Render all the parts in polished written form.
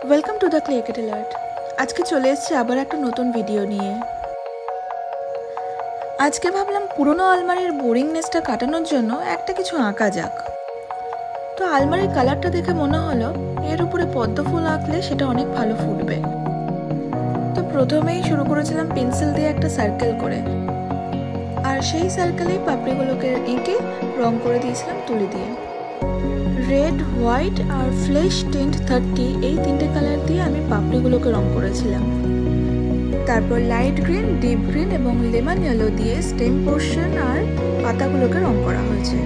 Welcome to the clay kettle art. আজকে চলে এসেছি আবার একটা নতুন ভিডিও নিয়ে। আজকে ভাবলাম পুরনো আলমারির বোরিংনেসটা কাটানোর জন্য একটা কিছু আঁকা যাক। তো আলমারির কালারটা দেখে মনে হলো এর উপরে পদ্ম ফুল আঁকলে সেটা অনেক ভালো ফুটবে। তো প্রথমেই শুরু করেছিলাম পেন্সিল দিয়ে একটা সার্কেল করে, আর সেই সার্কেলেই পাপড়িগুলোকে এঁকে রং করে দিয়েছিলাম তুলি দিয়ে। রেড, হোয়াইট আর ফ্লেশ টিন্ট 30 এই তিনটে কালার দিয়ে আমি পাপড়িগুলোকে রং করেছিলাম। তারপর লাইট গ্রিন, ডিপ গ্রিন এবং লেমন ইয়েলো দিয়ে স্টেম পোর্শন আর পাতাগুলোকে রং করা হয়েছে।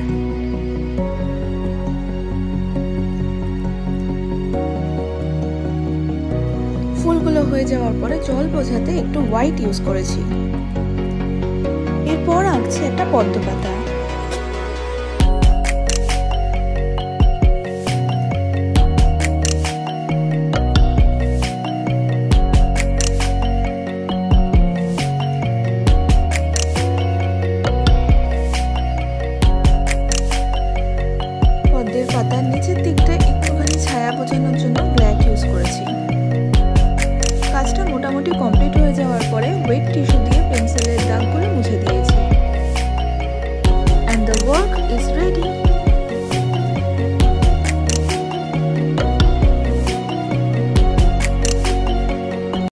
ফুলগুলো হয়ে যাওয়ার পরে জল বোঝাতে একটু হোয়াইট ইউজ করেছি। এরপর আঁকছি একটা পদ্ম পাতা। পদ্মের পাতার নিচের দিকটা একটুখানি ছায়া বোঝানোর জন্য ব্ল্যাক ইউজ করেছি। কাজটা মোটামুটি কমপ্লিট হয়ে যাওয়ার পরে ওয়েট টিস্যু দিয়ে পেন্সিলের দাগগুলো মুছে দিয়েছি। And the work is ready.